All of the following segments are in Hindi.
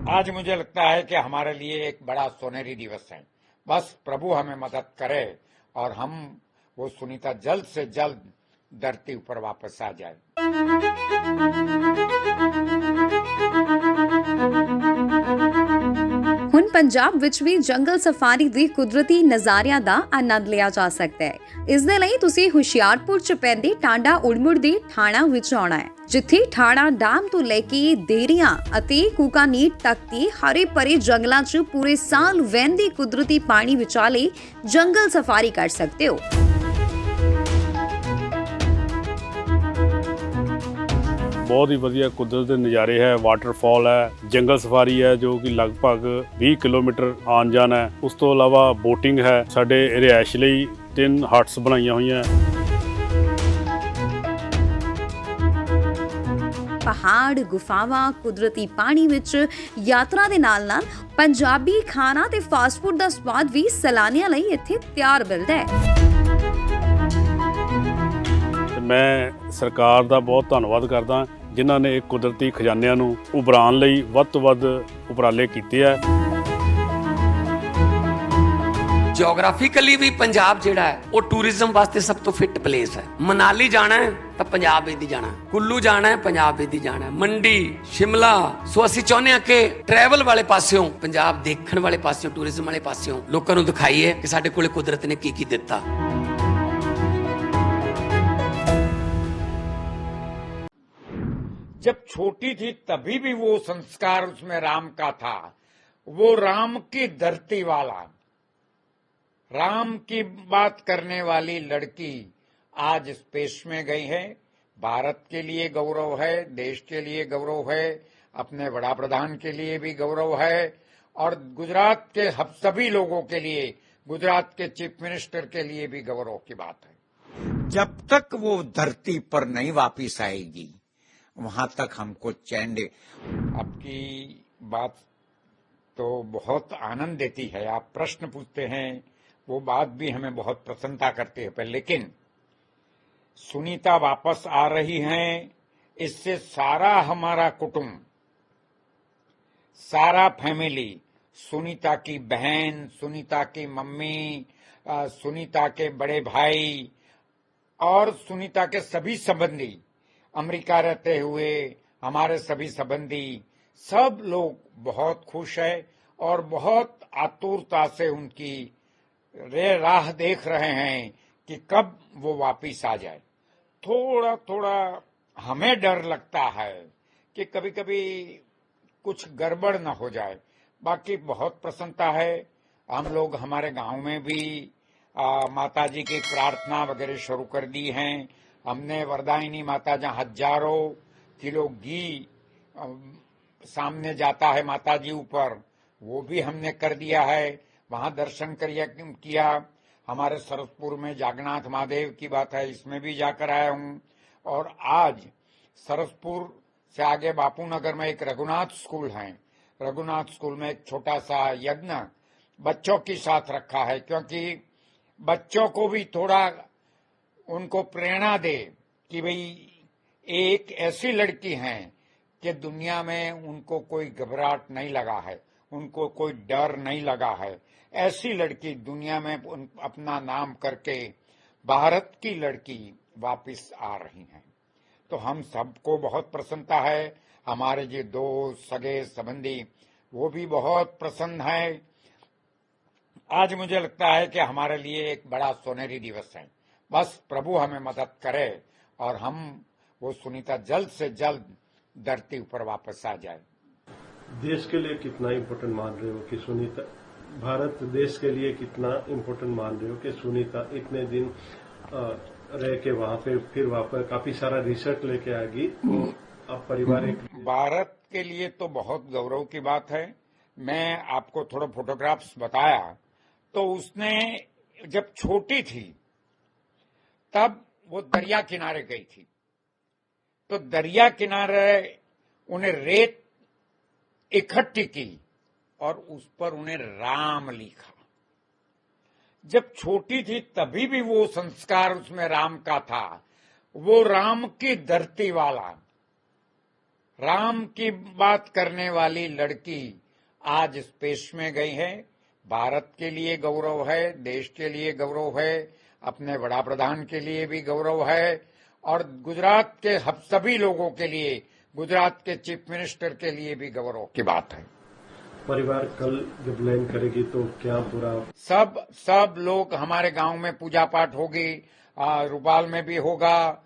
आज मुझे लगता है कि हमारे लिए एक बड़ा सोनेरी दिवस है। बस प्रभु हमें मदद करे और हम वो सुनीता जल्द से जल्द धरती ऊपर वापस आ जाए। ਹੁਣ ਪੰਜਾਬ ਵਿੱਚ ਵੀ ਜੰਗਲ ਸਫਾਰੀ ਦੇ ਕੁਦਰਤੀ ਨਜ਼ਾਰਿਆਂ ਦਾ ਆਨੰਦ ਲਿਆ ਜਾ ਸਕਦਾ ਹੈ। ਇਸ ਦੇ ਲਈ ਤੁਸੀਂ ਹੁਸ਼ਿਆਰਪੁਰ ਚ ਪੈਂਦੇ ਟਾਂਡਾ ਉੜਮੁੜ ਦੇ ਠਾਣਾ ਵਿੱਚ ਆਉਣਾ ਹੈ, ਜਿੱਥੇ ਠਾਣਾ ਡੈਮ ਤੋਂ ਲੈ ਕੇ ਦੇਰੀਆਂ ਅਤੇ ਕੂਕਾਨੀਟ ਤੱਕ ਦੇ ਹਰੇ ਭਰੇ ਜੰਗਲਾਂ 'ਚ ਪੂਰੇ ਸਾਲ ਵਹਿੰਦੇ ਕੁਦਰਤੀ ਪਾਣੀ ਵਿਚਾਲੇ ਜੰਗਲ ਸਫਾਰੀ ਕਰ ਸਕਦੇ ਹੋ। बहुत ही वधिया कुदरत के नज़ारे है, वाटरफॉल है, जंगल सफारी है जो कि लगभग 20 किलोमीटर आन जान है। उस तो इलावा बोटिंग है। साडे रिहायश लई 3 हट्स बनाईਆਂ ਹੋਈਆਂ। ਪਹਾੜ, ਗੁਫਾਵਾਂ, ਕੁਦਰਤੀ ਪਾਣੀ ਵਿੱਚ ਯਾਤਰਾ ਦੇ ਨਾਲ-ਨਾਲ ਪੰਜਾਬੀ ਖਾਣਾ ਤੇ ਫਾਸਟ ਫੂਡ ਦਾ ਸਵਾਦ ਵੀ ਸੈਲਾਨੀਆਂ ਲਈ ਇੱਥੇ ਤਿਆਰ ਮਿਲਦਾ ਹੈ। मैं सरकार ਦਾ ਬਹੁਤ ਧੰਨਵਾਦ ਕਰਦਾ ਜਿਨ੍ਹਾਂ ਨੇ ਕੁਦਰਤੀ ਖਜ਼ਾਨਿਆਂ ਨੂੰ ਉਭਰਾਉਣ ਲਈ ਵੱਧ ਤੋਂ ਵੱਧ ਉਪਰਾਲੇ ਕੀਤੇ ਆ। ਜਿਓਗ੍ਰਾਫਿਕਲੀ ਵੀ ਪੰਜਾਬ ਜਿਹੜਾ ਹੈ ਉਹ ਟੂਰਿਜ਼ਮ ਵਾਸਤੇ ਸਭ ਤੋਂ ਫਿੱਟ ਪਲੇਸ ਹੈ। ਮਨਾਲੀ ਜਾਣਾ ਹੈ ਤਾਂ ਪੰਜਾਬ ਵਿੱਚ ਦੀ ਜਾਣਾ, ਕੁੱਲੂ ਜਾਣਾ ਹੈ ਪੰਜਾਬ ਵਿੱਚ ਦੀ ਜਾਣਾ, ਮੰਡੀ, ਸ਼ਿਮਲਾ। ਸੋ ਅਸੀਂ ਚਾਹੁੰਦੇ ਹਾਂ ਕਿ ਟਰੈਵਲ ਵਾਲੇ ਪਾਸਿਓਂ, ਪੰਜਾਬ ਦੇਖਣ ਵਾਲੇ ਪਾਸਿਓਂ, ਟੂਰਿਜ਼ਮ ਵਾਲੇ ਪਾਸਿਓਂ ਲੋਕਾਂ ਨੂੰ ਦਿਖਾਈਏ ਕਿ ਸਾਡੇ ਕੋਲੇ ਕੁਦਰਤ ਨੇ ਕੀ ਕੀ ਦਿੱਤਾ। जब छोटी थी तभी भी वो संस्कार उसमें राम का था। वो राम की धरती वाला, राम की बात करने वाली लड़की आज स्पेस में गई है। भारत के लिए गौरव है, देश के लिए गौरव है, अपने बड़ा प्रधान के लिए भी गौरव है और गुजरात के सभी लोगों के लिए, गुजरात के चीफ मिनिस्टर के लिए भी गौरव की बात है। जब तक वो धरती पर नहीं वापिस आएगी वहां तक हमको चैन दे। आपकी बात तो बहुत आनंद देती है। आप प्रश्न पूछते हैं, वो बात भी हमें बहुत प्रसन्नता करती है। पर लेकिन सुनीता वापस आ रही हैं, इससे सारा हमारा कुटुंब, सारा फैमिली, सुनीता की बहन, सुनीता की मम्मी, सुनीता के बड़े भाई और सुनीता के सभी संबंधी, अमेरिका रहते हुए हमारे सभी संबंधी, सब लोग बहुत खुश है और बहुत आतुरता से उनकी राह देख रहे हैं कि कब वो वापिस आ जाए। थोड़ा थोड़ा हमें डर लगता है कि कभी कभी कुछ गड़बड़ न हो जाए। बाकी बहुत प्रसन्नता है। हम लोग हमारे गांव में भी माताजी की प्रार्थना वगैरह शुरू कर दी हैं। हमने वरदायिनी माता, जहाँ हजारों किलो घी सामने जाता है माता जी ऊपर, वो भी हमने कर दिया है। वहां दर्शन किया। हमारे सरसपुर में जागन्नाथ महादेव की बात है, इसमें भी जाकर आया हूं। और आज सरसपुर से आगे बापू नगर में एक रघुनाथ स्कूल है। रघुनाथ स्कूल में एक छोटा सा यज्ञ बच्चों के साथ रखा है, क्योंकि बच्चों को भी थोड़ा उनको प्रेरणा दे कि भाई एक ऐसी लड़की है कि दुनिया में उनको कोई घबराहट नहीं लगा है, उनको कोई डर नहीं लगा है। ऐसी लड़की दुनिया में अपना नाम करके भारत की लड़की वापिस आ रही हैं। तो हम सबको बहुत प्रसन्नता है। हमारे जो दोस्त, सगे, संबंधी, वो भी बहुत प्रसन्न है। आज मुझे लगता है कि हमारे लिए एक बड़ा सोनेरी दिवस है। बस प्रभु हमें मदद करे और हम वो सुनीता जल्द से जल्द धरती ऊपर वापस आ जाए। देश के लिए कितना इम्पोर्टेंट मान रहे हो कि सुनीता, भारत देश के लिए कितना इम्पोर्टेंट मान रहे हो कि सुनीता इतने दिन रह के वहां पे फिर वापस काफी सारा रिसर्च लेके आएगी। अब पारिवारिक भारत के लिए तो बहुत गौरव की बात है। मैं आपको थोड़ा फोटोग्राफ्स बताया तो उसने जब छोटी थी तब वो दरिया किनारे गई थी, तो दरिया किनारे उन्हें रेत इकट्ठी की और उस पर उन्हें राम लिखा। जब छोटी थी तभी भी वो संस्कार उसमें राम का था। वो राम की धरती वाला, राम की बात करने वाली लड़की आज स्पेस में गई है। भारत के लिए गौरव है, देश के लिए गौरव है, अपने बड़ा प्रधान के लिए भी गौरव है और गुजरात के सभी लोगों के लिए, गुजरात के चीफ मिनिस्टर के लिए भी गौरव की बात है। परिवार कल जब लैंड करेगी तो क्या पूरा सब लोग, हमारे गांव में पूजा पाठ होगी, रूपाल में भी होगा।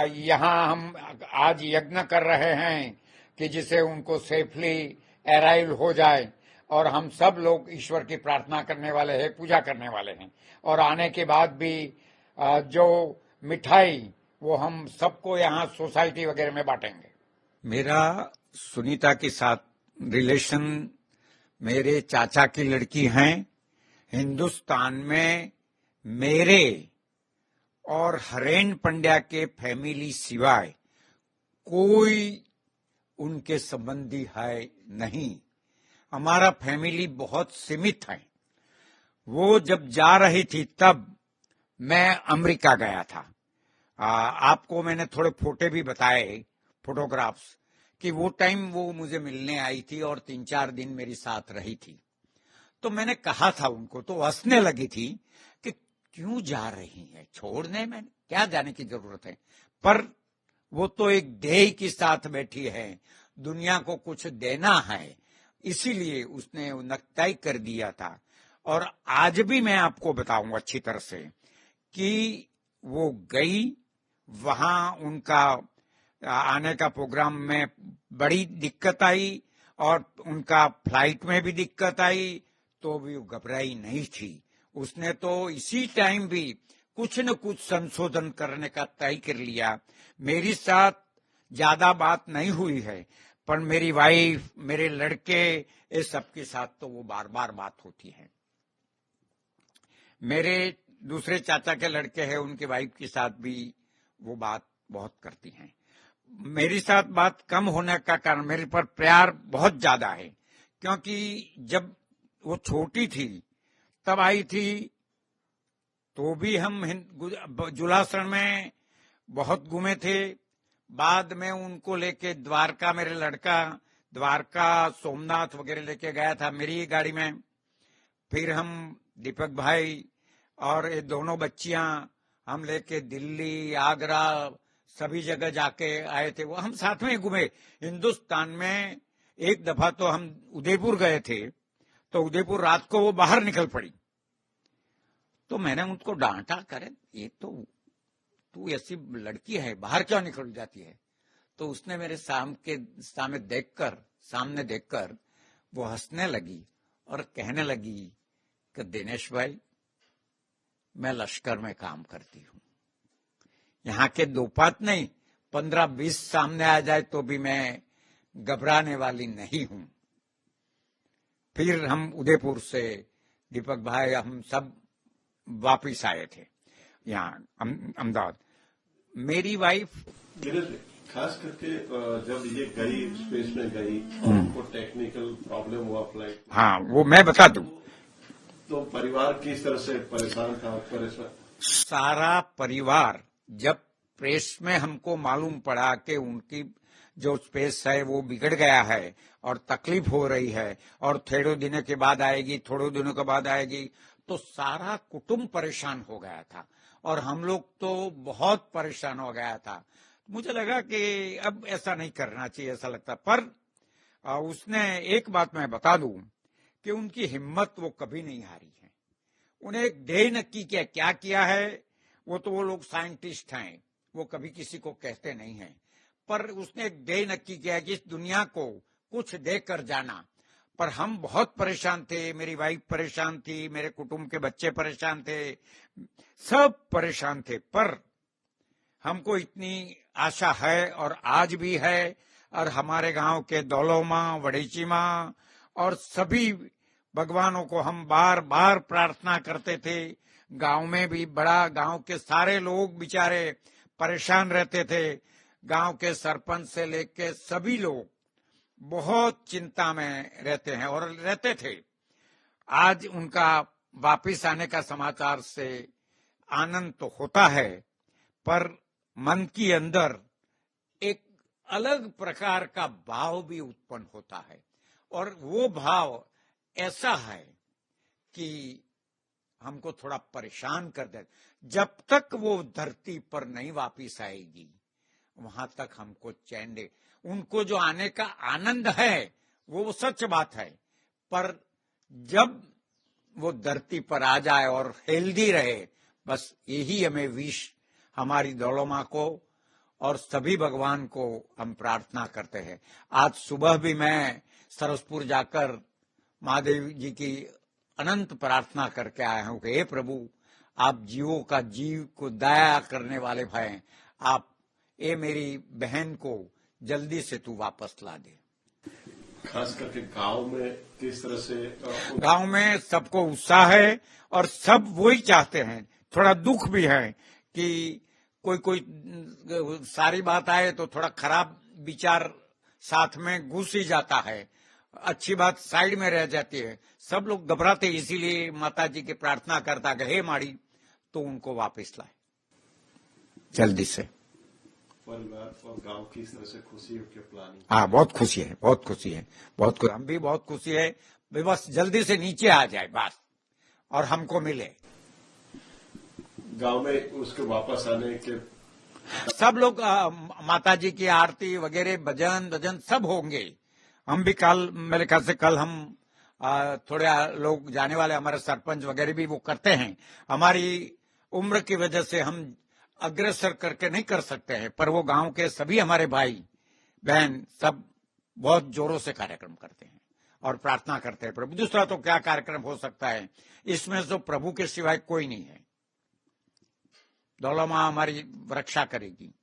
यहाँ हम आज यज्ञ कर रहे हैं कि जिसे उनको सेफली अराइव हो जाए और हम सब लोग ईश्वर की प्रार्थना करने वाले हैं, पूजा करने वाले हैं और आने के बाद भी जो मिठाई वो हम सबको यहाँ सोसाइटी वगैरह में बांटेंगे। मेरा सुनीता के साथ रिलेशन मेरे चाचा की लड़की हैं। हिंदुस्तान में मेरे और हरेन पंड्या के फैमिली सिवाय कोई उनके संबंधी है नहीं। हमारा फैमिली बहुत सीमित है। वो जब जा रही थी तब मैं अमेरिका गया था। आपको मैंने थोड़े फोटो भी बताए, फोटोग्राफ्स, कि वो टाइम वो मुझे मिलने आई थी और 3-4 दिन मेरी साथ रही थी। तो मैंने कहा था उनको, तो हंसने लगी थी कि क्यों जा रही है, छोड़ने में क्या जाने की जरूरत है। पर वो तो एक ध्येय के साथ बैठी है, दुनिया को कुछ देना है, इसीलिए उसने तय कर दिया था। और आज भी मैं आपको बताऊंगा अच्छी तरह से कि वो गई, वहां उनका आने का प्रोग्राम में बड़ी दिक्कत आई और उनका फ्लाइट में भी दिक्कत आई, तो भी वो घबराई नहीं थी। उसने तो इसी टाइम भी कुछ न कुछ संशोधन करने का तय कर लिया। मेरी साथ ज्यादा बात नहीं हुई है, पर मेरी वाइफ, मेरे लड़के, ये सबके साथ तो वो बार बार बात होती है। मेरे दूसरे चाचा के लड़के हैं, उनके वाइफ के साथ भी वो बात बहुत करती हैं। मेरी साथ बात कम होने का कारण मेरे पर प्यार बहुत ज्यादा है, क्योंकि जब वो छोटी थी तब आई थी तो भी हम जुलासण में बहुत घूमे थे। बाद में उनको लेके द्वारका, मेरे लड़का द्वारका, सोमनाथ वगैरह लेके गया था मेरी ही गाड़ी में। फिर हम दीपक भाई और ये दोनों बच्चियां हम लेके दिल्ली, आगरा, सभी जगह जाके आए थे। वो हम साथ में घूमे। हिंदुस्तान में एक दफा तो हम उदयपुर गए थे, तो उदयपुर रात को वो बाहर निकल पड़ी। तो मैंने उनको डांटा, करे ये तो तू ऐसी लड़की है, बाहर क्यों निकल जाती है। तो उसने मेरे सामने देखकर वो हंसने लगी और कहने लगी कि दिनेश भाई, मैं लश्कर में काम करती हूँ, यहाँ के दो पात नहीं 15-20 सामने आ जाए तो भी मैं घबराने वाली नहीं हूँ। फिर हम उदयपुर से दीपक भाई, हम सब वापिस आए थे यहाँ अहमदाबाद। मेरी वाइफ खास करके जब ये गई, स्पेस में गई, उनको टेक्निकल प्रॉब्लम हुआ फ्लाइट, हाँ वो मैं बता दूं। तो परिवार किस तरह से परेशान था? सारा परिवार, जब प्रेस में हमको मालूम पड़ा कि उनकी जो स्पेस है वो बिगड़ गया है और तकलीफ हो रही है और थोड़े दिनों के बाद आएगी, तो सारा कुटुंब परेशान हो गया था और हम लोग तो बहुत परेशान हो गया था। मुझे लगा कि अब ऐसा नहीं करना चाहिए, ऐसा लगता। पर उसने एक बात मैं बता दूं कि उनकी हिम्मत वो कभी नहीं हारी है। उन्हें एक ध्येय नक्की किया, क्या किया है, वो लोग साइंटिस्ट हैं, वो कभी किसी को कहते नहीं हैं, पर उसने एक ध्येय नक्की किया कि इस दुनिया को कुछ देकर जाना। पर हम बहुत परेशान थे, मेरी वाइफ परेशान थी, मेरे कुटुंब के बच्चे परेशान थे, सब परेशान थे। पर हमको इतनी आशा है और आज भी है, और हमारे गांव के दौलोमा, वड़ीचीमा और सभी भगवानों को हम बार बार प्रार्थना करते थे। गांव में भी बड़ा, गांव के सारे लोग बेचारे परेशान रहते थे। गांव के सरपंच से लेके सभी लोग बहुत चिंता में रहते हैं और रहते थे। आज उनका वापिस आने का समाचार से आनंद तो होता है, पर मन के अंदर एक अलग प्रकार का भाव भी उत्पन्न होता है, और वो भाव ऐसा है कि हमको थोड़ा परेशान कर दे। जब तक वो धरती पर नहीं वापिस आएगी वहां तक हमको चैन दे। उनको जो आने का आनंद है वो सच बात है, पर जब वो धरती पर आ जाए और हेल्दी रहे, बस यही हमें विश हमारी दौड़ो माँ को और सभी भगवान को हम प्रार्थना करते हैं। आज सुबह भी मैं सरसपुर जाकर महादेव जी की अनंत प्रार्थना करके आया हूं कि हे प्रभु, आप जीवों का जीव को दया करने वाले हैं, आप ये मेरी बहन को जल्दी से तू वापस ला दे। खास करके गांव में किस तरह से गांव में सबको उत्साह है और सब वही चाहते हैं। थोड़ा दुख भी है कि कोई सारी बात आए तो थोड़ा खराब विचार साथ में घुस ही जाता है, अच्छी बात साइड में रह जाती है। सब लोग घबराते, इसीलिए माता जी की प्रार्थना करता कि हे माड़ी तो उनको वापस लाए जल्दी से। परिवार और गांव की इस तरह से खुशी हो क्या प्लानिंग? हाँ, बहुत खुशी है, बहुत खुशी है, बहुत खुशी। हम भी बहुत खुशी है, बस जल्दी से नीचे आ जाए बस और हमको मिले। गांव में उसके वापस आने के सब लोग माता जी की आरती वगैरह भजन सब होंगे। हम भी कल, मेरे ख्याल से कल हम थोड़े लोग जाने वाले, हमारे सरपंच वगैरह भी वो करते हैं। हमारी उम्र की वजह से हम अग्रसर करके नहीं कर सकते हैं, पर वो गांव के सभी हमारे भाई बहन सब बहुत जोरों से कार्यक्रम करते हैं और प्रार्थना करते हैं प्रभु। दूसरा तो क्या कार्यक्रम हो सकता है, इसमें तो प्रभु के सिवाय कोई नहीं है। दौला माँ हमारी रक्षा करेगी।